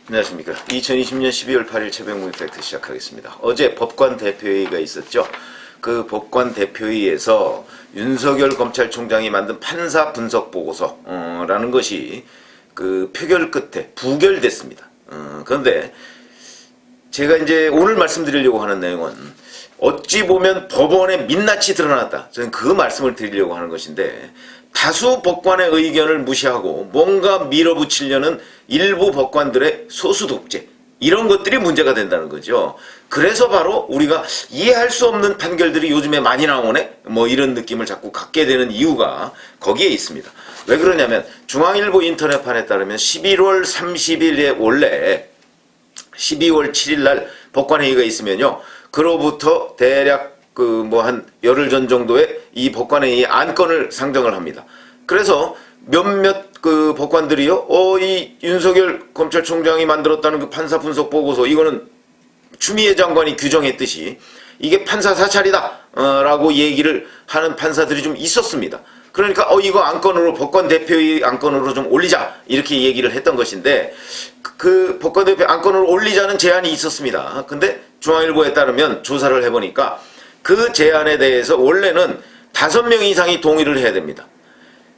안녕하십니까. 2020년 12월 8일 최병무 팩트 시작하겠습니다. 어제 법관 대표회의가 있었죠. 그 법관 대표회의에서 윤석열 검찰총장이 만든 판사 분석 보고서라는 것이 그 표결 끝에 부결됐습니다. 그런데 제가 이제 오늘 말씀드리려고 하는 내용은 어찌 보면 법원의 민낯이 드러났다. 저는 그 말씀을 드리려고 하는 것인데, 다수 법관의 의견을 무시하고 뭔가 밀어붙이려는 일부 법관들의 소수 독재, 이런 것들이 문제가 된다는 거죠. 그래서 바로 우리가 이해할 수 없는 판결들이 요즘에 많이 나오네? 뭐 이런 느낌을 자꾸 갖게 되는 이유가 거기에 있습니다. 왜 그러냐면 중앙일보 인터넷판에 따르면 11월 30일에 원래 12월 7일 날 법관회의가 있으면요, 그로부터 대략 한 열흘 전 정도에 이 법관회의 안건을 상정을 합니다. 그래서 몇몇 법관들이요, 이 윤석열 검찰총장이 만들었다는 그 판사 분석 보고서, 이거는 추미애 장관이 규정했듯이 이게 판사 사찰이다 라고 얘기를 하는 판사들이 좀 있었습니다. 그러니까 이거 안건으로, 법관 대표의 안건으로 좀 올리자, 이렇게 얘기를 했던 것인데, 그 법관 대표 안건으로 올리자는 제안이 있었습니다. 근데 중앙일보에 따르면 조사를 해보니까 그 제안에 대해서 원래는 5명 이상이 동의를 해야 됩니다.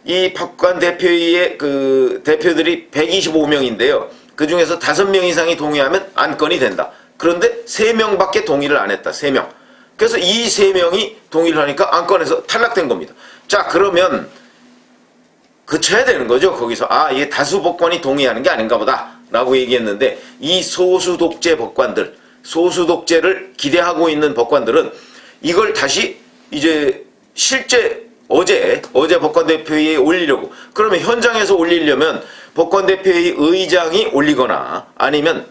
이 법관 대표회의의 그 대표들이 125명인데요. 그 중에서 5명 이상이 동의하면 안건이 된다. 그런데 3명밖에 동의를 안 했다. 3명. 그래서 이 3명이 동의를 하니까 안건에서 탈락된 겁니다. 자, 그러면 그쳐야 되는 거죠. 거기서 이게 다수 법관이 동의하는 게 아닌가 보다 라고 얘기했는데, 이 소수 독재 법관들, 소수 독재를 기대하고 있는 법관들은 이걸 다시 이제 실제 어제 법관대표회의에 올리려고, 그러면 현장에서 올리려면 법관대표회의 의장이 올리거나 아니면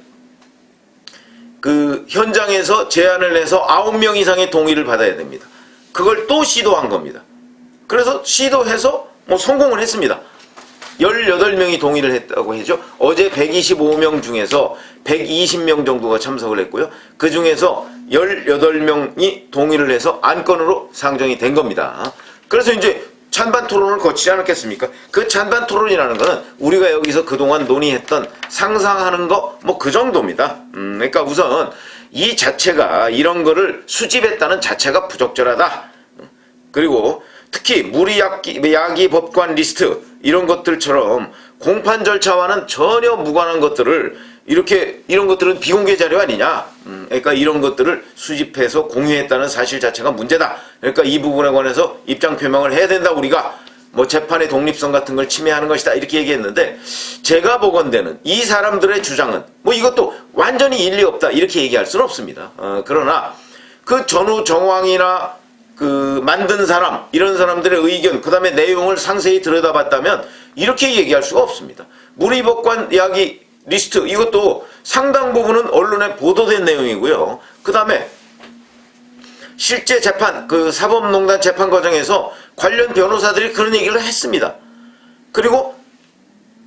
그 현장에서 제안을 해서 9명 이상의 동의를 받아야 됩니다. 그걸 또 시도한 겁니다. 그래서 시도해서 성공을 했습니다. 18명이 동의를 했다고 했죠. 어제 125명 중에서 120명 정도가 참석을 했고요. 그 중에서 18명이 동의를 해서 안건으로 상정이 된 겁니다. 그래서 이제 찬반 토론을 거치지 않았겠습니까? 그 찬반 토론이라는 거는 우리가 여기서 그동안 논의했던 상상하는 거 그 정도입니다. 그러니까 우선 이 자체가, 이런 거를 수집했다는 자체가 부적절하다. 그리고 특히 무리야기 법관 리스트, 이런 것들처럼 공판 절차와는 전혀 무관한 것들을 이런 것들은 비공개 자료 아니냐. 그러니까 이런 것들을 수집해서 공유했다는 사실 자체가 문제다. 그러니까 이 부분에 관해서 입장 표명을 해야 된다. 우리가 재판의 독립성 같은 걸 침해하는 것이다, 이렇게 얘기했는데, 제가 보건대는 이 사람들의 주장은 이것도 완전히 일리 없다, 이렇게 얘기할 수는 없습니다. 그러나 그 전후 정황이나 만든 사람, 이런 사람들의 의견, 그 다음에 내용을 상세히 들여다봤다면 이렇게 얘기할 수가 없습니다. 무리법관 이야기 리스트, 이것도 상당 부분은 언론에 보도된 내용이고요. 그 다음에 실제 재판, 사법농단 재판 과정에서 관련 변호사들이 그런 얘기를 했습니다. 그리고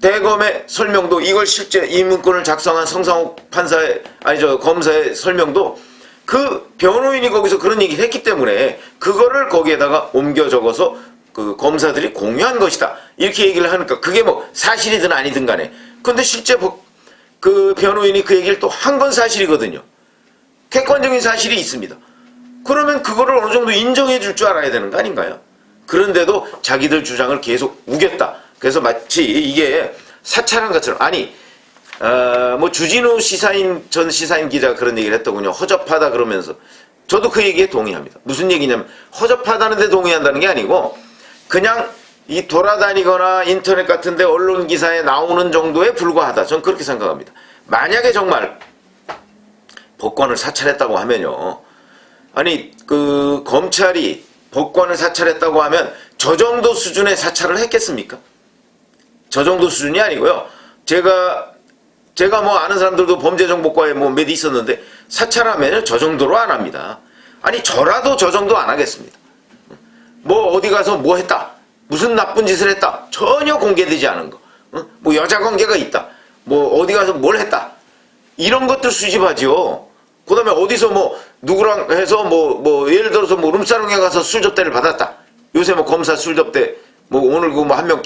대검의 설명도, 이걸 실제 이 문건을 작성한 성상욱 검사의 설명도 그 변호인이 거기서 그런 얘기를 했기 때문에 그거를 거기에다가 옮겨 적어서 그 검사들이 공유한 것이다, 이렇게 얘기를 하니까 그게 사실이든 아니든 간에, 근데 실제 그 변호인이 그 얘기를 또 한 건 사실이거든요. 객관적인 사실이 있습니다. 그러면 그거를 어느 정도 인정해 줄 줄 알아야 되는 거 아닌가요? 그런데도 자기들 주장을 계속 우겼다. 그래서 마치 이게 사찰한 것처럼, 주진우 전 시사인 기자가 그런 얘기를 했더군요. 허접하다 그러면서. 저도 그 얘기에 동의합니다. 무슨 얘기냐면, 허접하다는데 동의한다는 게 아니고, 그냥 이 돌아다니거나 인터넷 같은데 언론 기사에 나오는 정도에 불과하다. 전 그렇게 생각합니다. 만약에 정말 법관을 사찰했다고 하면요, 검찰이 법관을 사찰했다고 하면 저 정도 수준의 사찰을 했겠습니까? 저 정도 수준이 아니고요. 제가 아는 사람들도 범죄정보과에 몇 있었는데, 사찰하면 저 정도로 안 합니다. 저라도 저 정도 안 하겠습니다. 어디 가서 했다, 무슨 나쁜 짓을 했다, 전혀 공개되지 않은 거, 여자 관계가 있다, 어디 가서 뭘 했다, 이런 것들 수집하지요. 그 다음에 어디서 누구랑 해서 예를 들어서 룸사롱에 가서 술 접대를 받았다. 요새 검사 술 접대, 오늘 한 명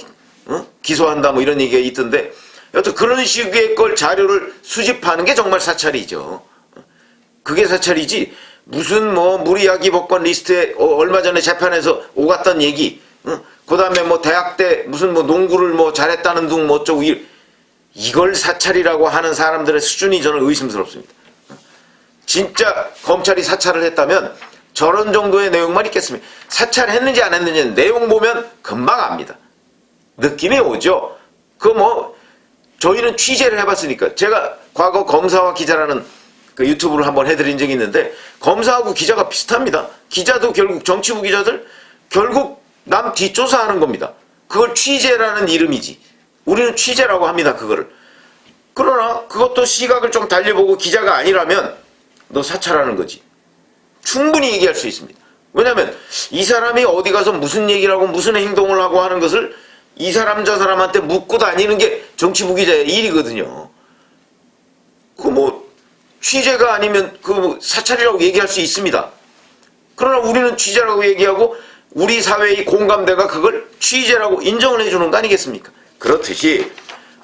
기소한다, 이런 얘기가 있던데, 여튼 그런 식의 걸 자료를 수집하는 게 정말 사찰이죠. 그게 사찰이지 무슨 뭐 무리야기 법관 리스트에 얼마 전에 재판에서 오갔던 얘기, 그 다음에 뭐 대학 때 무슨 뭐 농구를 뭐 잘했다는 둥 뭐 어쩌고 이걸 사찰이라고 하는 사람들의 수준이 저는 의심스럽습니다. 진짜 검찰이 사찰을 했다면 저런 정도의 내용만 있겠습니까? 사찰했는지 안 했는지는 내용 보면 금방 압니다. 느낌이 오죠. 그 뭐 저희는 취재를 해봤으니까 제가 과거 검사와 기자라는 그 유튜브를 한번 해드린 적이 있는데 검사하고 기자가 비슷합니다. 기자도 결국 정치부 기자들 결국 남 뒷조사하는 겁니다. 그걸 취재라는 이름이지. 우리는 취재라고 합니다. 그거를. 그러나 그것도 시각을 좀 달려보고 기자가 아니라면 너 사찰하는 거지. 충분히 얘기할 수 있습니다. 왜냐하면 이 사람이 어디 가서 무슨 얘기를 하고 무슨 행동을 하고 하는 것을 이 사람 저 사람한테 묻고 다니는 게 정치부 기자의 일이거든요. 그 뭐 취재가 아니면 그 사찰이라고 얘기할 수 있습니다. 그러나 우리는 취재라고 얘기하고 우리 사회의 공감대가 그걸 취재라고 인정을 해주는 거 아니겠습니까? 그렇듯이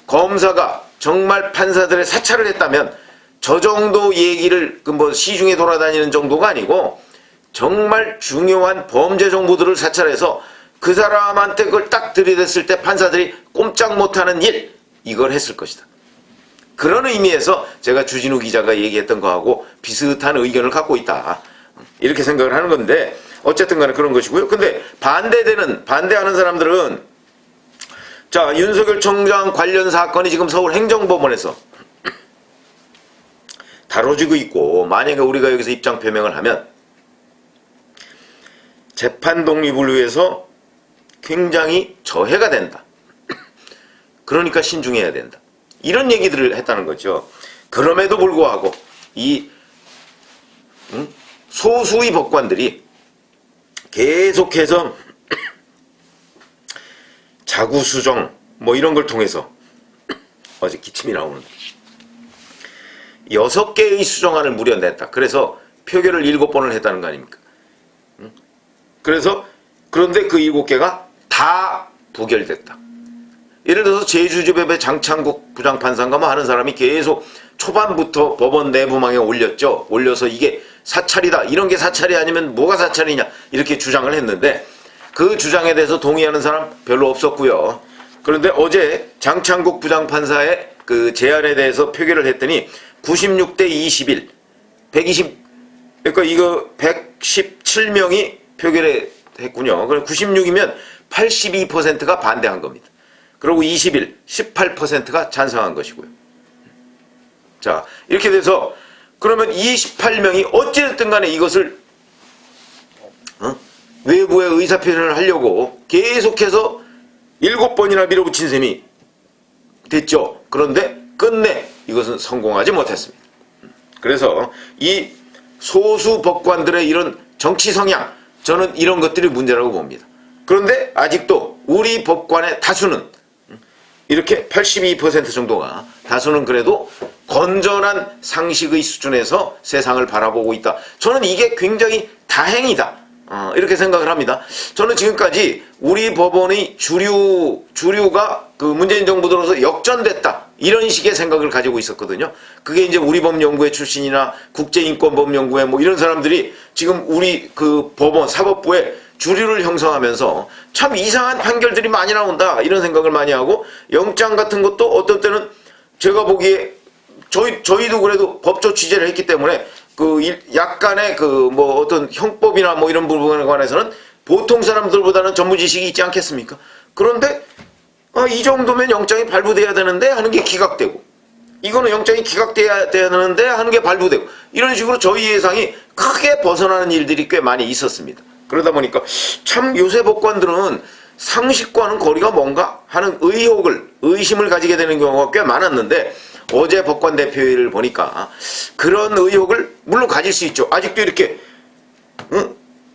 검사가 정말 판사들의 사찰을 했다면 저 정도 얘기를 그 뭐 시중에 돌아다니는 정도가 아니고 정말 중요한 범죄 정보들을 사찰해서 그 사람한테 그걸 딱 들이댔을 때 판사들이 꼼짝 못하는 일, 이걸 했을 것이다. 그런 의미에서 제가 주진우 기자가 얘기했던 거하고 비슷한 의견을 갖고 있다. 이렇게 생각을 하는 건데 어쨌든 간에 그런 것이고요. 근데 반대하는 사람들은 자, 윤석열 총장 관련 사건이 지금 서울 행정법원에서 다뤄지고 있고 만약에 우리가 여기서 입장 표명을 하면 재판 독립을 위해서 굉장히 저해가 된다. 그러니까 신중해야 된다. 이런 얘기들을 했다는 거죠. 그럼에도 불구하고 이 소수의 법관들이 계속해서 자구수정 뭐 이런 걸 통해서 어제 기침이 나오는데 6개의 수정안을 무려 냈다. 그래서 표결을 7번을 했다는 거 아닙니까? 그래서 그런데 그 7개가 다 부결됐다. 예를 들어서 제주지법의 장창국 부장판사인가 뭐 하는 사람이 계속 초반부터 법원 내부망에 올렸죠. 올려서 이게 사찰이다. 이런 게 사찰이 아니면 뭐가 사찰이냐 이렇게 주장을 했는데 그 주장에 대해서 동의하는 사람 별로 없었고요. 그런데 어제 장창국 부장판사의 그 제안에 대해서 표결을 했더니 96대 21, 120, 그러니까 이거 117명이 표결을 했군요. 그럼 96이면 82%가 반대한 겁니다. 그리고 21, 18%가 찬성한 것이고요. 자, 이렇게 돼서 그러면 이 18명이 어찌됐든 간에 이것을 외부의 의사표현을 하려고 계속해서 7번이나 밀어붙인 셈이 됐죠. 그런데 끝내 이것은 성공하지 못했습니다. 그래서 이 소수 법관들의 이런 정치 성향, 저는 이런 것들이 문제라고 봅니다. 그런데 아직도 우리 법관의 다수는 이렇게 82% 정도가 다수는 그래도 건전한 상식의 수준에서 세상을 바라보고 있다. 저는 이게 굉장히 다행이다. 이렇게 생각을 합니다. 저는 지금까지 우리 법원의 주류가 그 문재인 정부 들어서 역전됐다. 이런 식의 생각을 가지고 있었거든요. 그게 이제 우리법연구회 출신이나 국제인권법연구회 뭐 이런 사람들이 지금 우리 그 법원 사법부에 주류를 형성하면서 참 이상한 판결들이 많이 나온다. 이런 생각을 많이 하고 영장 같은 것도 어떤 때는 제가 보기에 저희도 그래도 법조 취재를 했기 때문에 그 약간의 그 뭐 어떤 형법이나 뭐 이런 부분에 관해서는 보통 사람들보다는 전문 지식이 있지 않겠습니까? 그런데 이 정도면 영장이 발부돼야 되는데 하는 게 기각되고 이거는 영장이 기각돼야 되는데 하는 게 발부되고 이런 식으로 저희 예상이 크게 벗어나는 일들이 꽤 많이 있었습니다. 그러다 보니까 참 요새 법관들은 상식과는 거리가 뭔가 하는 의심을 가지게 되는 경우가 꽤 많았는데 어제 법관 대표회의를 보니까 그런 의혹을 물론 가질 수 있죠. 아직도 이렇게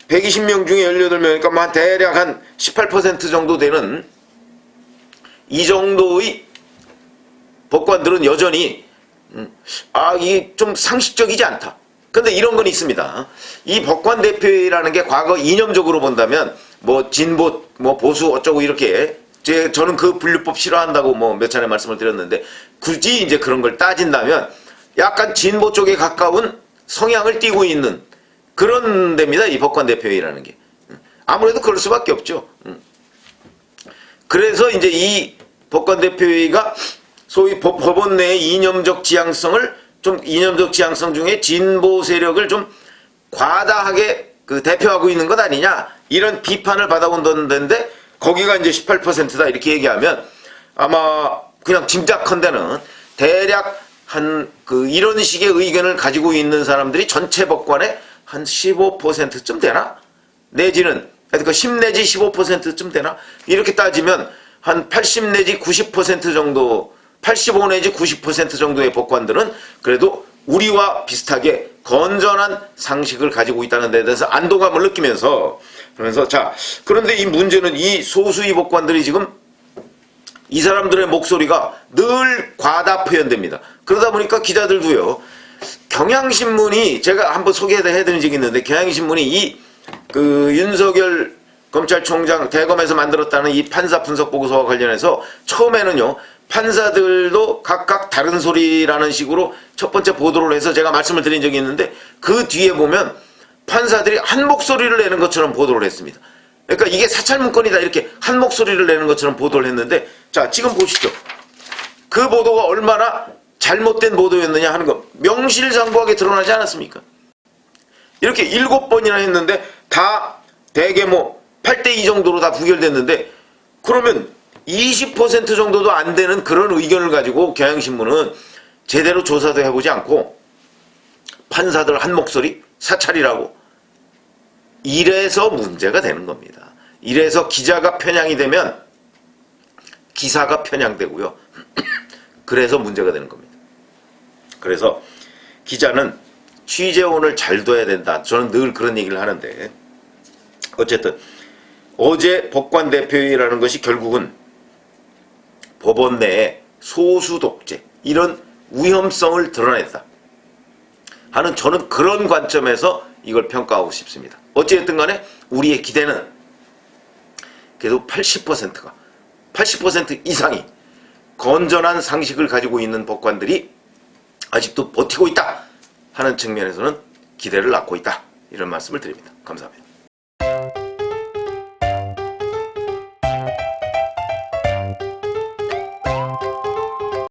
120명 중에 18명이니까 뭐 대략 한 18% 정도 되는 이 정도의 법관들은 여전히 이게 좀 상식적이지 않다. 근데 이런 건 있습니다. 이 법관 대표회의라는 게 과거 이념적으로 본다면 뭐 진보 뭐 보수 어쩌고 이렇게 저는 그 분류법 싫어한다고 뭐 몇 차례 말씀을 드렸는데, 굳이 이제 그런 걸 따진다면 약간 진보 쪽에 가까운 성향을 띠고 있는 그런 데입니다. 이 법관대표회의라는 게. 아무래도 그럴 수밖에 없죠. 그래서 이제 이 법관대표회의가 소위 법원 내의 이념적 지향성 중에 진보 세력을 좀 과다하게 대표하고 있는 것 아니냐, 이런 비판을 받아온 데인데, 거기가 이제 18%다 이렇게 얘기하면 아마 그냥 짐작컨대는 대략 이런 식의 의견을 가지고 있는 사람들이 전체 법관의 한 15%쯤 되나? 내지는, 그러니까 10 내지 15%쯤 되나? 이렇게 따지면 한 80 내지 90% 정도, 85 내지 90% 정도의 법관들은 그래도 우리와 비슷하게 건전한 상식을 가지고 있다는 데 대해서 안도감을 느끼면서, 그러면서, 자, 그런데 이 문제는 이 소수의 법관들이 지금 이 사람들의 목소리가 늘 과다 표현됩니다. 그러다 보니까 기자들도요, 경향신문이, 제가 한번 소개해드린 적이 있는데, 경향신문이 윤석열 검찰총장 대검에서 만들었다는 이 판사 분석 보고서와 관련해서 처음에는요, 판사들도 각각 다른 소리라는 식으로 첫 번째 보도를 해서 제가 말씀을 드린 적이 있는데, 그 뒤에 보면 판사들이 한 목소리를 내는 것처럼 보도를 했습니다. 그러니까 이게 사찰문건이다 이렇게 한 목소리를 내는 것처럼 보도를 했는데, 자, 지금 보시죠. 그 보도가 얼마나 잘못된 보도였느냐 하는 거 명실상부하게 드러나지 않았습니까? 이렇게 7번이나 했는데 다 대개 8대2 정도로 다 부결됐는데, 그러면 20% 정도도 안 되는 그런 의견을 가지고 경향신문은 제대로 조사도 해보지 않고 판사들 한 목소리 사찰이라고, 이래서 문제가 되는 겁니다. 이래서 기자가 편향이 되면 기사가 편향되고요. 그래서 문제가 되는 겁니다. 그래서 기자는 취재원을 잘 둬야 된다. 저는 늘 그런 얘기를 하는데, 어쨌든 어제 법관대표회의라는 것이 결국은 법원 내에 소수 독재, 이런 위험성을 드러냈다 하는, 저는 그런 관점에서 이걸 평가하고 싶습니다. 어찌됐든 간에 우리의 기대는 그래도 80% 이상이 건전한 상식을 가지고 있는 법관들이 아직도 버티고 있다 하는 측면에서는 기대를 낳고 있다, 이런 말씀을 드립니다. 감사합니다.